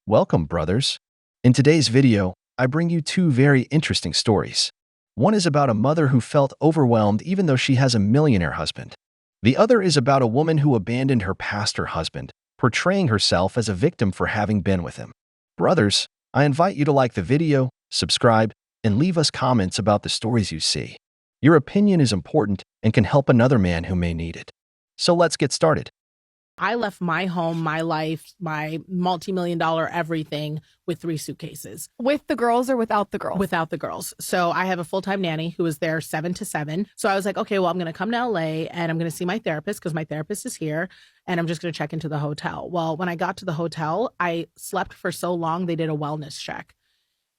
Welcome, brothers. In today's video, I bring you two very interesting stories. One is about a mother who felt overwhelmed even though she has a millionaire husband. The other is about a woman who abandoned her pastor husband, portraying herself as a victim for having been with him. Brothers, I invite you to like the video, subscribe, and leave us comments about the stories you see. Your opinion is important and can help another man who may need it. So let's get started. I left my home, my life, my multi-million-dollar everything with 3 suitcases. With the girls or without the girls? Without the girls. So I have a full-time nanny who is there 7 to 7. So I was like, okay, well, I'm going to come to LA and I'm going to see my therapist because my therapist is here and I'm just going to check into the hotel. Well, when I got to the hotel, I slept for so long, they did a wellness check.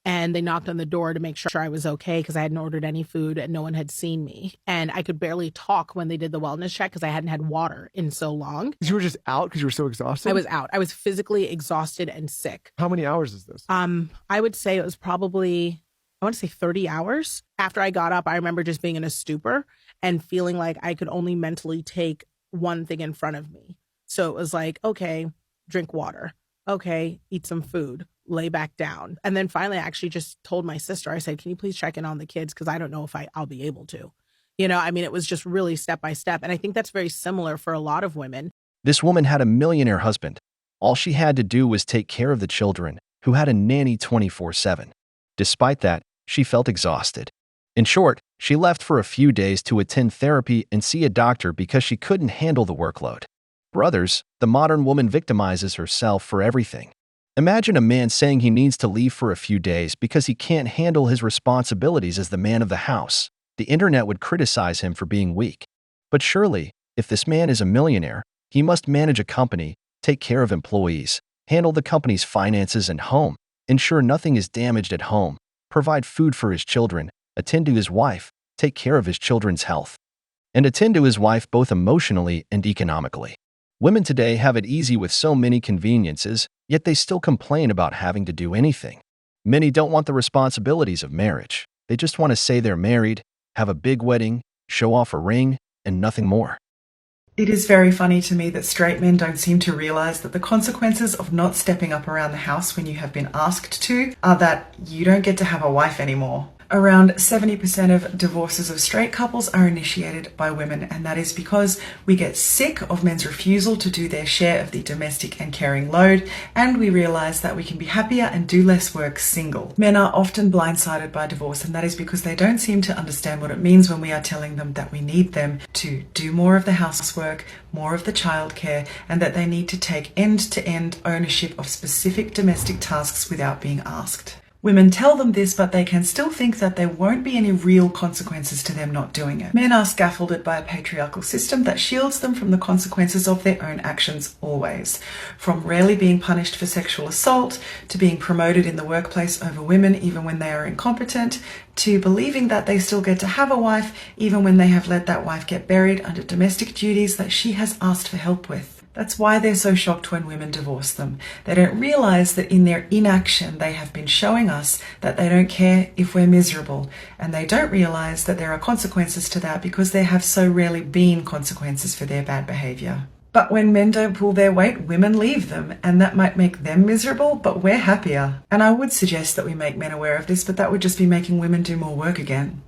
And they knocked on the door to make sure I was okay because I hadn't ordered any food and no one had seen me. And I could barely talk when they did the wellness check because I hadn't had water in so long. You were just out because you were so exhausted? I was out. I was physically exhausted and sick. How many hours is this? I would say it was probably, I want to say 30 hours. After I got up, I remember just being in a stupor and feeling like I could only mentally take one thing in front of me. So it was like, okay, drink water. Okay, eat some food. Lay back down. And then finally, I actually just told my sister, I said, can you please check in on the kids? Because I don't know if I'll be able to. It was just really step by step. And I think that's very similar for a lot of women. This woman had a millionaire husband. All she had to do was take care of the children, who had a nanny 24/7. Despite that, she felt exhausted. In short, she left for a few days to attend therapy and see a doctor because she couldn't handle the workload. Brothers, the modern woman victimizes herself for everything. Imagine a man saying he needs to leave for a few days because he can't handle his responsibilities as the man of the house. The internet would criticize him for being weak. But surely, if this man is a millionaire, he must manage a company, take care of employees, handle the company's finances and home, ensure nothing is damaged at home, provide food for his children, attend to his wife, take care of his children's health, and attend to his wife both emotionally and economically. Women today have it easy with so many conveniences, yet they still complain about having to do anything. Many don't want the responsibilities of marriage. They just want to say they're married, have a big wedding, show off a ring, and nothing more. It is very funny to me that straight men don't seem to realize that the consequences of not stepping up around the house when you have been asked to are that you don't get to have a wife anymore. Around 70% of divorces of straight couples are initiated by women, and that is because we get sick of men's refusal to do their share of the domestic and caring load, and we realize that we can be happier and do less work single. Men are often blindsided by divorce, and that is because they don't seem to understand what it means when we are telling them that we need them to do more of the housework, more of the childcare, and that they need to take end-to-end ownership of specific domestic tasks without being asked. Women tell them this, but they can still think that there won't be any real consequences to them not doing it. Men are scaffolded by a patriarchal system that shields them from the consequences of their own actions always. From rarely being punished for sexual assault, to being promoted in the workplace over women even when they are incompetent, to believing that they still get to have a wife even when they have let that wife get buried under domestic duties that she has asked for help with. That's why they're so shocked when women divorce them. They don't realize that in their inaction, they have been showing us that they don't care if we're miserable. And they don't realize that there are consequences to that because there have so rarely been consequences for their bad behavior. But when men don't pull their weight, women leave them, and that might make them miserable, but we're happier. And I would suggest that we make men aware of this, but that would just be making women do more work again.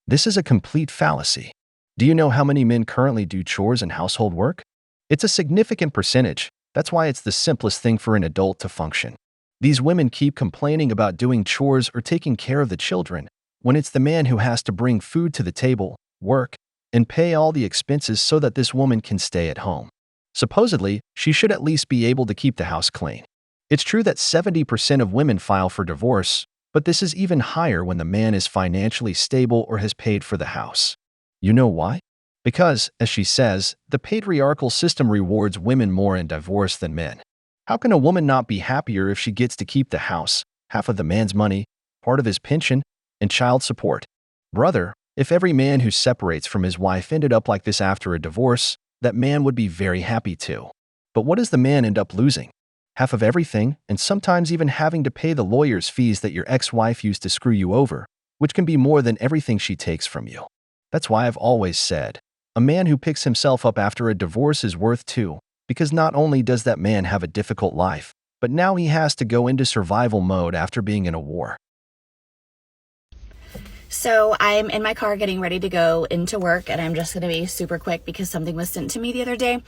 This is a complete fallacy. Do you know how many men currently do chores and household work? It's a significant percentage. That's why it's the simplest thing for an adult to function. These women keep complaining about doing chores or taking care of the children, when it's the man who has to bring food to the table, work, and pay all the expenses so that this woman can stay at home. Supposedly, she should at least be able to keep the house clean. It's true that 70% of women file for divorce, but this is even higher when the man is financially stable or has paid for the house. You know why? Because, as she says, the patriarchal system rewards women more in divorce than men. How can a woman not be happier if she gets to keep the house, half of the man's money, part of his pension, and child support? Brother, if every man who separates from his wife ended up like this after a divorce, that man would be very happy too. But what does the man end up losing? Half of everything, and sometimes even having to pay the lawyer's fees that your ex-wife used to screw you over, which can be more than everything she takes from you. That's why I've always said, a man who picks himself up after a divorce is worth two, because not only does that man have a difficult life, but now he has to go into survival mode after being in a war. So I'm in my car getting ready to go into work, and I'm just going to be super quick because something was sent to me the other day.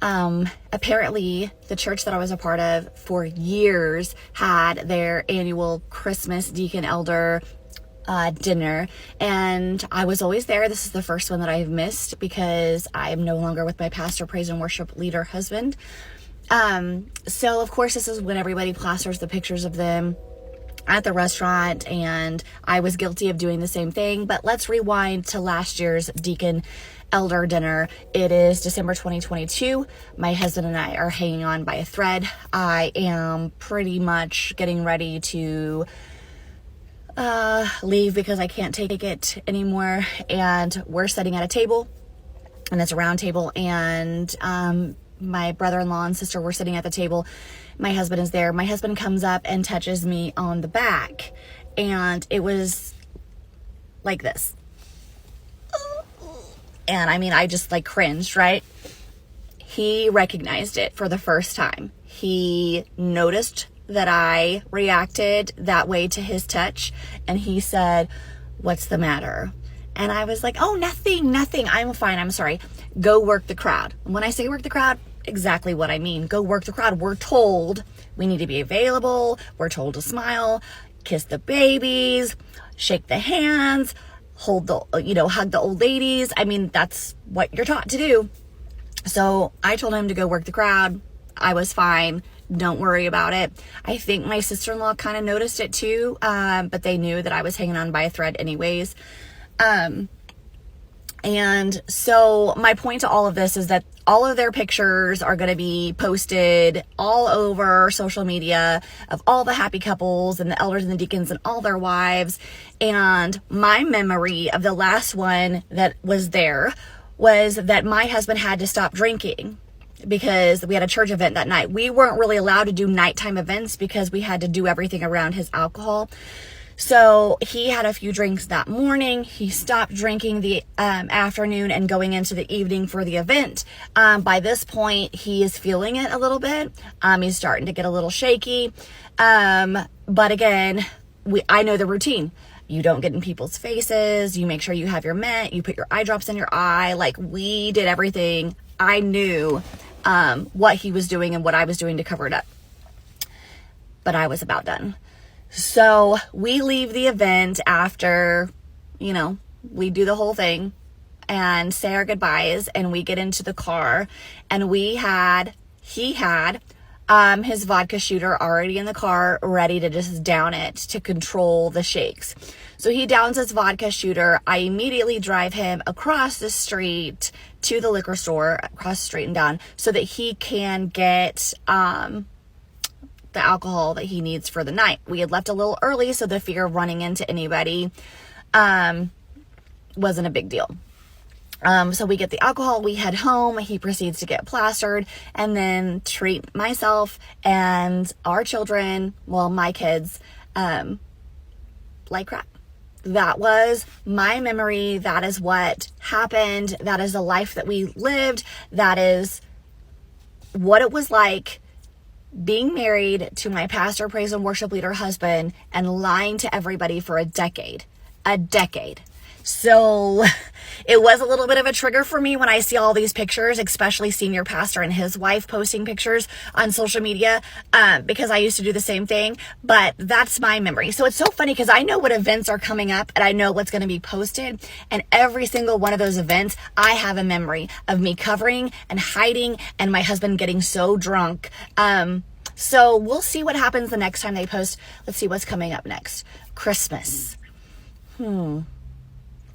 Apparently the church that I was a part of for years had their annual Christmas deacon elder dinner, and I was always there. This is the first one that I've missed because I am no longer with my pastor, praise and worship leader husband. So of course this is when everybody plasters the pictures of them at the restaurant, and I was guilty of doing the same thing. But let's rewind to last year's deacon elder dinner. It is December 2022. My husband and I are hanging on by a thread. I am pretty much getting ready to leave because I can't take it anymore. And we're sitting at a table, and it's a round table, and my brother-in-law and sister were sitting at the table. My husband is there. My husband comes up and touches me on the back, and it was like this. And I mean, I just like cringed, right? He recognized it for the first time. He noticed that I reacted that way to his touch, and he said, "What's the matter?" And I was like, "Oh, nothing. I'm fine. I'm sorry. Go work the crowd." And when I say work the crowd, exactly what I mean. Go work the crowd. We're told we need to be available. We're told to smile, kiss the babies, shake the hands, hug the old ladies. I mean, that's what you're taught to do. So I told him to go work the crowd. I was fine. Don't worry about it. I think my sister-in-law kind of noticed it too, but they knew that I was hanging on by a thread anyways. And so my point to all of this is that all of their pictures are going to be posted all over social media of all the happy couples and the elders and the deacons and all their wives. And my memory of the last one that was there was that my husband had to stop drinking because we had a church event that night. We weren't really allowed to do nighttime events because we had to do everything around his alcohol. So he had a few drinks that morning. He stopped drinking the afternoon and going into the evening for the event. By this point, he is feeling it a little bit. He's starting to get a little shaky. But again, I know the routine. You don't get in people's faces. You make sure you have your mint. You put your eye drops in your eye. Like, we did everything. I knew what he was doing and what I was doing to cover it up. But I was about done. So we leave the event after, we do the whole thing and say our goodbyes, and we get into the car, and he had his vodka shooter already in the car ready to just down it to control the shakes. So he downs his vodka shooter. I immediately drive him across the street to the liquor store, across the street and down, so that he can get the alcohol that he needs for the night. We had left a little early, so the fear of running into anybody wasn't a big deal. So we get the alcohol, we head home, he proceeds to get plastered, and then treat myself and our children, my kids, like crap. That was my memory. That is what happened. That is the life that we lived. That is what it was like being married to my pastor, praise and worship leader husband, and lying to everybody for a decade. So it was a little bit of a trigger for me when I see all these pictures, especially senior pastor and his wife posting pictures on social media, because I used to do the same thing. But that's my memory. So it's so funny because I know what events are coming up and I know what's going to be posted. And every single one of those events, I have a memory of me covering and hiding and my husband getting so drunk. So we'll see what happens the next time they post. Let's see what's coming up next. Christmas.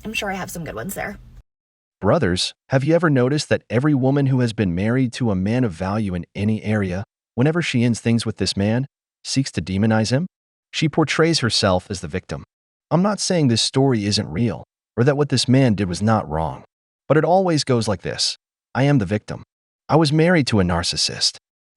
I'm sure I have some good ones there. Brothers, have you ever noticed that every woman who has been married to a man of value in any area, whenever she ends things with this man, seeks to demonize him? She portrays herself as the victim. I'm not saying this story isn't real, or that what this man did was not wrong, but it always goes like this. I am the victim. I was married to a narcissist.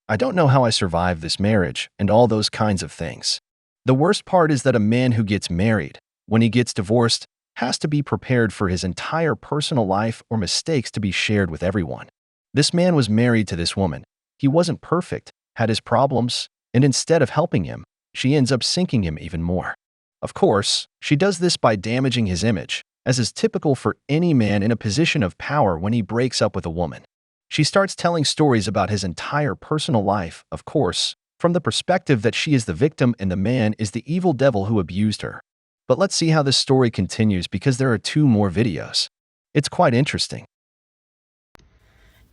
I don't know how I survived this marriage, and all those kinds of things. The worst part is that a man who gets married, when he gets divorced, has to be prepared for his entire personal life or mistakes to be shared with everyone. This man was married to this woman. He wasn't perfect, had his problems, And instead of helping him, she ends up sinking him even more. Of course, she does this by damaging his image, as is typical for any man in a position of power when he breaks up with a woman. She starts telling stories about his entire personal life, of course, from the perspective that she is the victim and the man is the evil devil who abused her. But let's see how this story continues because there are 2 more videos. It's quite interesting.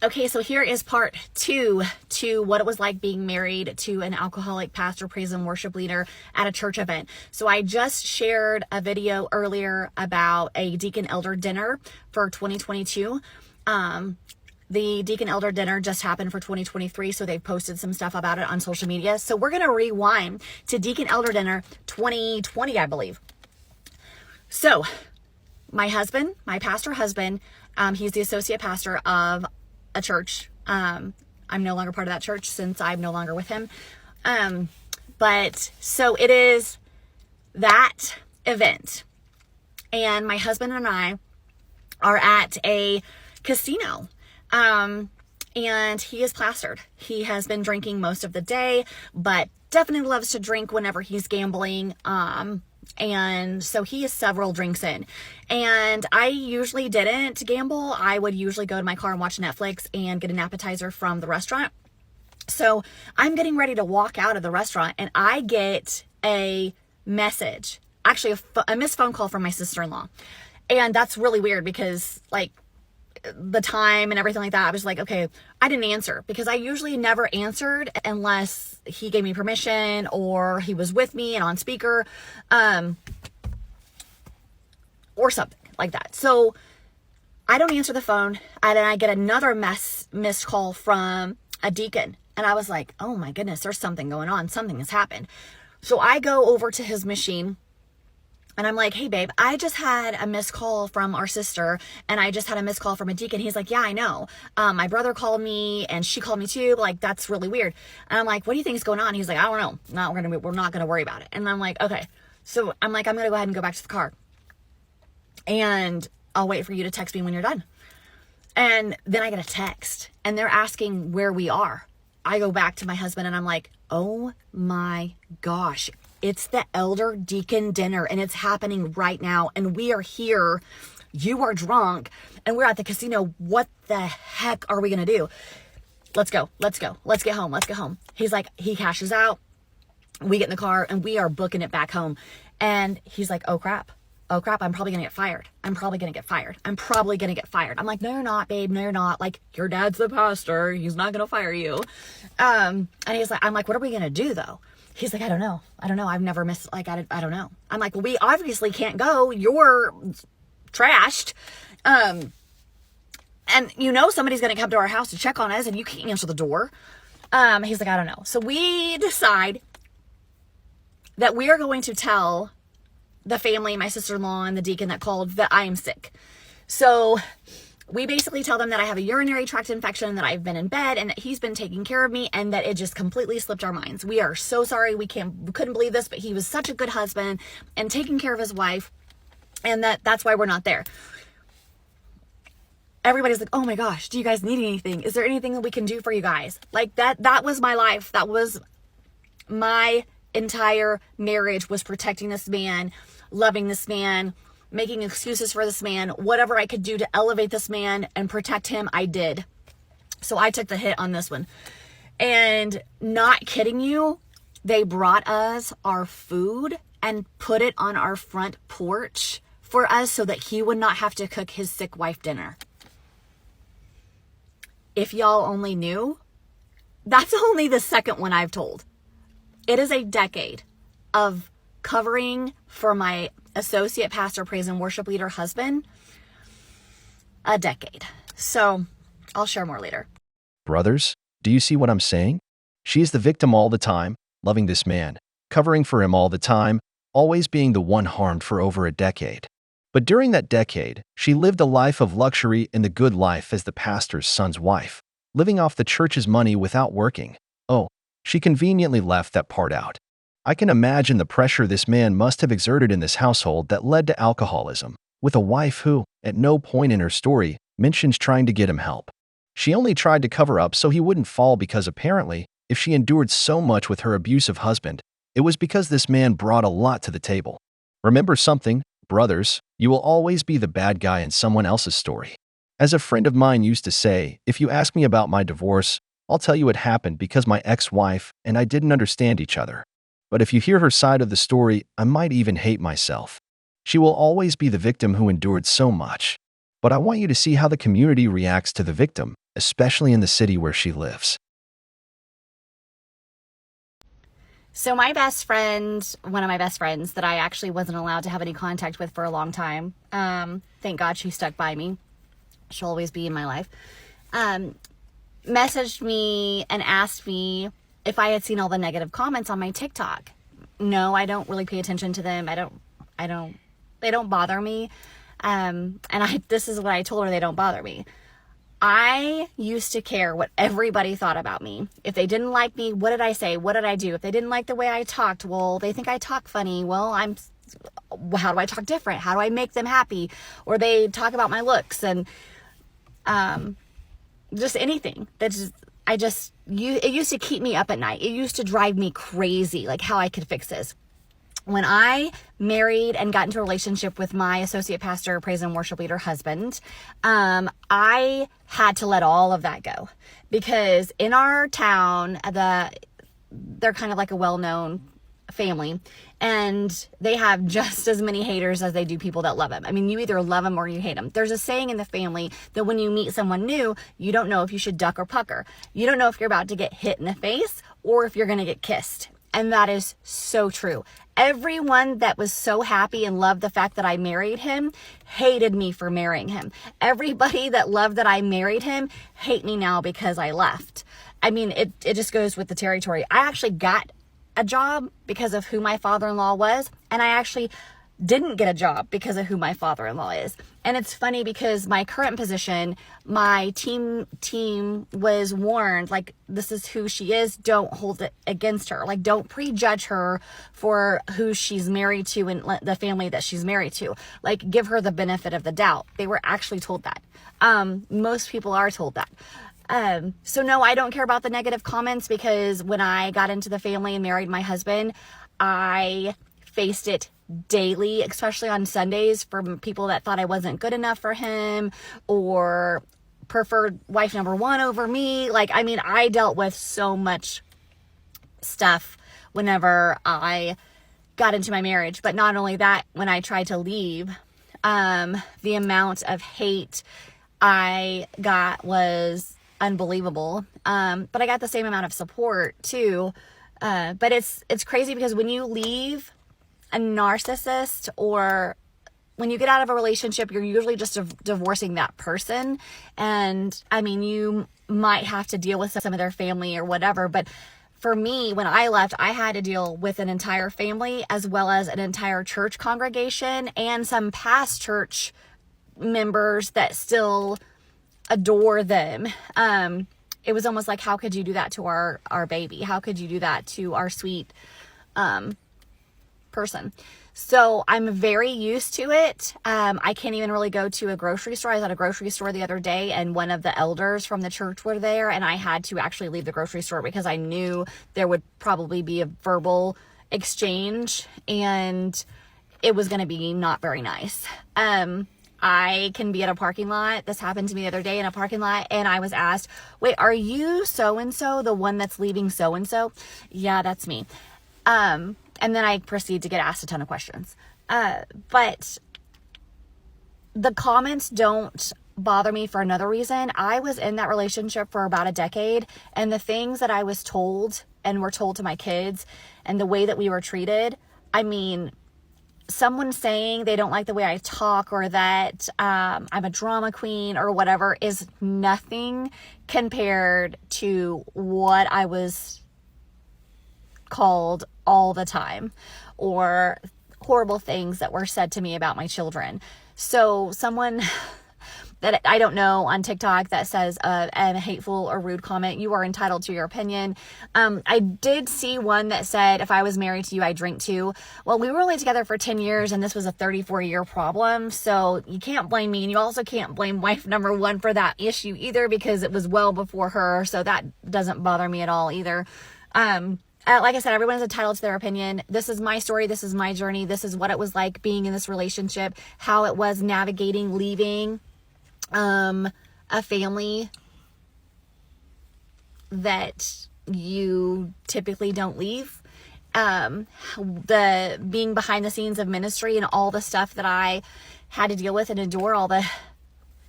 Okay, so here is part 2 to what it was like being married to an alcoholic pastor, praise and worship leader at a church event. So I just shared a video earlier about a deacon elder dinner for 2022. The deacon elder dinner just happened for 2023, so they've posted some stuff about it on social media. So we're going to rewind to deacon elder dinner 2020, I believe. So my husband, my pastor husband, he's the associate pastor of a church. I'm no longer part of that church since I'm no longer with him. But so it is that event. And my husband and I are at a casino. And he is plastered. He has been drinking most of the day, but definitely loves to drink whenever he's gambling. And so he is several drinks in. And I usually didn't gamble. I would usually go to my car and watch Netflix and get an appetizer from the restaurant. So I'm getting ready to walk out of the restaurant and I get a message, actually a missed phone call from my sister-in-law. And that's really weird because like the time and everything like that, I was like, okay, I didn't answer because I usually never answered unless he gave me permission or he was with me and on speaker, or something like that. So I don't answer the phone and then I get another missed call from a deacon. And I was like, oh my goodness, there's something going on. Something has happened. So I go over to his machine and I'm like, hey babe, I just had a missed call from our sister and I just had a missed call from a deacon. He's like, yeah, I know. My brother called me and she called me too. Like, that's really weird. And I'm like, what do you think is going on? He's like, I don't know. We're not going to worry about it. And I'm like, okay. So I'm like, I'm going to go ahead and go back to the car and I'll wait for you to text me when you're done. And then I get a text and they're asking where we are. I go back to my husband and I'm like, oh my gosh, it's the elder deacon dinner and it's happening right now. And we are here. You are drunk and we're at the casino. What the heck are we going to do? Let's go. Let's go. Let's get home. Let's get home. He's like, he cashes out. We get in the car and we are booking it back home. And he's like, oh crap. Oh crap, I'm probably going to get fired. I'm probably going to get fired. I'm probably going to get fired. I'm like, no, you're not, babe. No, you're not. Like, your dad's the pastor. He's not going to fire you. And he's like, I'm like, what are we going to do though? He's like, I don't know. I've never missed, like, I don't know. I'm like, well, we obviously can't go. You're trashed. And you know, somebody's going to come to our house to check on us and you can't answer the door. He's like, I don't know. So we decide that we are going to tell the family, my sister-in-law and the deacon that called, that I am sick. So we basically tell them that I have a urinary tract infection, that I've been in bed and that he's been taking care of me and that it just completely slipped our minds. We are so sorry. We couldn't believe this, but he was such a good husband and taking care of his wife and that's why we're not there. Everybody's like, oh my gosh, do you guys need anything? Is there anything that we can do for you guys? Like that was my life. That was my entire marriage, was protecting this man, loving this man, making excuses for this man. Whatever I could do to elevate this man and protect him, I did. So I took the hit on this one. And not kidding you, they brought us our food and put it on our front porch for us so that he would not have to cook his sick wife dinner. If y'all only knew, that's only the second one I've told. It is a decade of covering for my associate pastor, praise and worship leader husband. A decade. So I'll share more later. Brothers, do you see what I'm saying? She is the victim all the time, loving this man, covering for him all the time, always being the one harmed for over a decade. But during that decade, she lived a life of luxury and the good life as the pastor's son's wife, living off the church's money without working. Oh, she conveniently left that part out. I can imagine the pressure this man must have exerted in this household that led to alcoholism, with a wife who, at no point in her story, mentions trying to get him help. She only tried to cover up so he wouldn't fall because apparently, If she endured so much with her abusive husband, it was because this man brought a lot to the table. Remember something, brothers, you will always be the bad guy in someone else's story. As a friend of mine used to say, if you ask me about my divorce, I'll tell you it happened because my ex-wife and I didn't understand each other. But if you hear her side of the story, I might even hate myself. She will always be the victim who endured so much. But I want you to see how the community reacts to the victim, especially in the city where she lives. So my best friend, one of my best friends that I actually wasn't allowed to have any contact with for a long time, thank God she stuck by me. She'll always be in my life, messaged me and asked me if I had seen all the negative comments on my TikTok. No, I don't really pay attention to them. They don't bother me. This is what I told her, they don't bother me. I used to care what everybody thought about me. If they didn't like me, what did I say? What did I do? If they didn't like the way I talked, well, they think I talk funny. Well, how do I talk different? How do I make them happy? Or they talk about my looks and, just anything. It used to keep me up at night. It used to drive me crazy, like how I could fix this. When I married and got into a relationship with my associate pastor, praise and worship leader husband, I had to let all of that go, because in our town, they're kind of like a well-known family, and they have just as many haters as they do people that love them. I mean, you either love them or you hate them. There's a saying in the family that when you meet someone new, you don't know if you should duck or pucker. You don't know if you're about to get hit in the face or if you're going to get kissed. And that is so true. Everyone that was so happy and loved the fact that I married him hated me for marrying him. Everybody that loved that I married him hate me now because I left. I mean, it just goes with the territory. I actually got a job because of who my father-in-law was, and I actually didn't get a job because of who my father-in-law is. And it's funny because my current position, my team was warned, like, this is who she is, don't hold it against her. Like, don't prejudge her for who she's married to and the family that she's married to. Like, give her the benefit of the doubt. They were actually told that. Most people are told that. So no, I don't care about the negative comments, because when I got into the family and married my husband, I faced it daily, especially on Sundays, from people that thought I wasn't good enough for him or preferred wife number one over me. Like, I mean, I dealt with so much stuff whenever I got into my marriage. But not only that, when I tried to leave, the amount of hate I got was unbelievable. But I got the same amount of support too. But it's crazy, because when you leave a narcissist, or when you get out of a relationship, you're usually just divorcing that person. And I mean, you might have to deal with some of their family or whatever. But for me, when I left, I had to deal with an entire family, as well as an entire church congregation and some past church members that still adore them. It was almost like, how could you do that to our baby? How could you do that to our sweet person? So I'm very used to it. I can't even really go to a grocery store. I was at a grocery store the other day, and one of the elders from the church were there, and I had to actually leave the grocery store because I knew there would probably be a verbal exchange, and it was going to be not very nice. I can be at a parking lot. This happened to me the other day in a parking lot, and I was asked, wait, are you so-and-so, the one that's leaving so-and-so? Yeah, that's me. And then I proceed to get asked a ton of questions. But the comments don't bother me for another reason. I was in that relationship for about a decade, and the things that I was told and were told to my kids, and the way that we were treated, I mean, someone saying they don't like the way I talk, or that I'm a drama queen or whatever, is nothing compared to what I was called all the time, or horrible things that were said to me about my children. So someone that I don't know on TikTok that says a hateful or rude comment. You are entitled to your opinion. I did see one that said, if I was married to you, I'd drink too. Well, we were only together for 10 years and this was a 34-year problem. So you can't blame me. And you also can't blame wife number one for that issue either, because it was well before her. So that doesn't bother me at all either. Like I said, everyone's entitled to their opinion. This is my story. This is my journey. This is what it was like being in this relationship, how it was navigating, leaving a family that you typically don't leave. The being behind the scenes of ministry and all the stuff that I had to deal with and endure, all the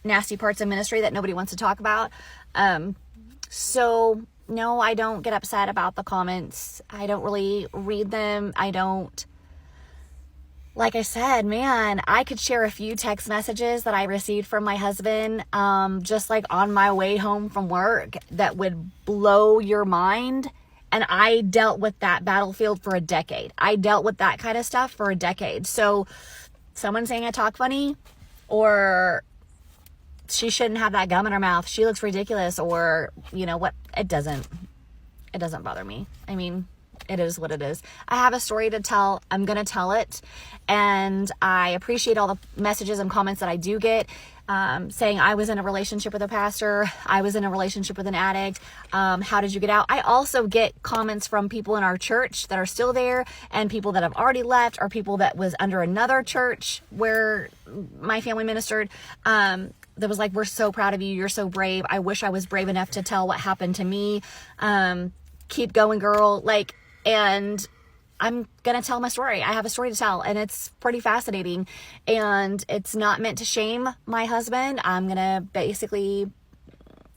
nasty parts of ministry that nobody wants to talk about. So no, I don't get upset about the comments. I don't really read them. Like I said, man, I could share a few text messages that I received from my husband, just like on my way home from work, that would blow your mind. And I dealt with that battlefield for a decade. I dealt with that kind of stuff for a decade. So someone saying I talk funny, or she shouldn't have that gum in her mouth, she looks ridiculous, or you know what, it doesn't bother me. I mean, it is what it is. I have a story to tell. I'm going to tell it. And I appreciate all the messages and comments that I do get, saying I was in a relationship with a pastor. I was in a relationship with an addict. How did you get out? I also get comments from people in our church that are still there, and people that have already left, or people that was under another church where my family ministered. That was like, we're so proud of you. You're so brave. I wish I was brave enough to tell what happened to me. Keep going, girl. Like, and I'm going to tell my story. I have a story to tell, and it's pretty fascinating, and it's not meant to shame my husband. I'm going to basically,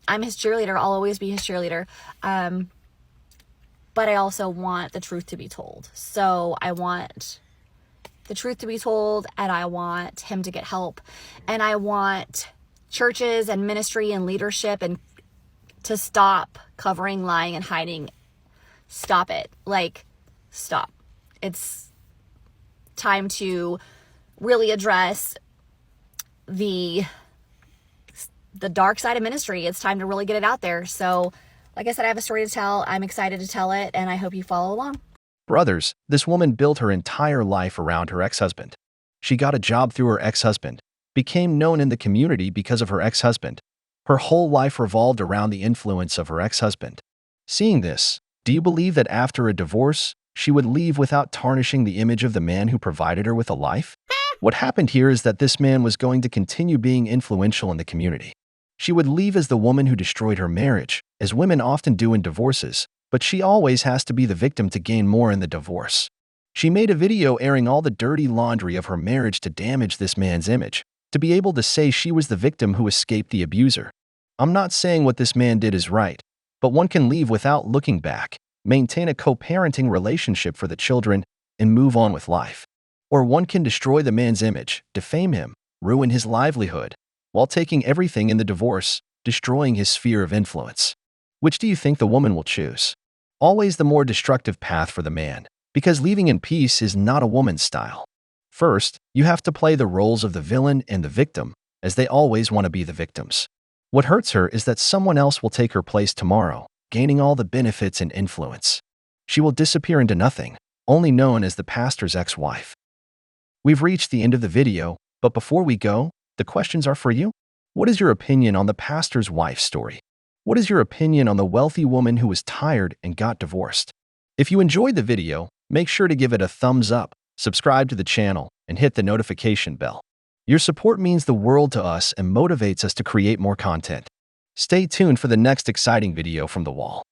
I'm his cheerleader. I'll always be his cheerleader. But I also want the truth to be told. So I want the truth to be told, and I want him to get help, and I want churches and ministry and leadership and to stop covering, lying, and hiding. Stop it. Like, stop. It's time to really address the dark side of ministry. It's time to really get it out there. So, like I said, I have a story to tell. I'm excited to tell it, and I hope you follow along. Brothers, this woman built her entire life around her ex-husband. She got a job through her ex-husband, became known in the community because of her ex-husband. Her whole life revolved around the influence of her ex-husband. Seeing this, do you believe that after a divorce, she would leave without tarnishing the image of the man who provided her with a life? What happened here is that this man was going to continue being influential in the community. She would leave as the woman who destroyed her marriage, as women often do in divorces, but she always has to be the victim to gain more in the divorce. She made a video airing all the dirty laundry of her marriage to damage this man's image, to be able to say she was the victim who escaped the abuser. I'm not saying what this man did is right, but one can leave without looking back, maintain a co-parenting relationship for the children, and move on with life. Or one can destroy the man's image, defame him, ruin his livelihood, while taking everything in the divorce, destroying his sphere of influence. Which do you think the woman will choose? Always the more destructive path for the man, because leaving in peace is not a woman's style. First, you have to play the roles of the villain and the victim, as they always want to be the victims. What hurts her is that someone else will take her place tomorrow, gaining all the benefits and influence. She will disappear into nothing, only known as the pastor's ex-wife. We've reached the end of the video, but before we go, the questions are for you. What is your opinion on the pastor's wife story? What is your opinion on the wealthy woman who was tired and got divorced? If you enjoyed the video, make sure to give it a thumbs up, subscribe to the channel, and hit the notification bell. Your support means the world to us and motivates us to create more content. Stay tuned for the next exciting video from The Wall.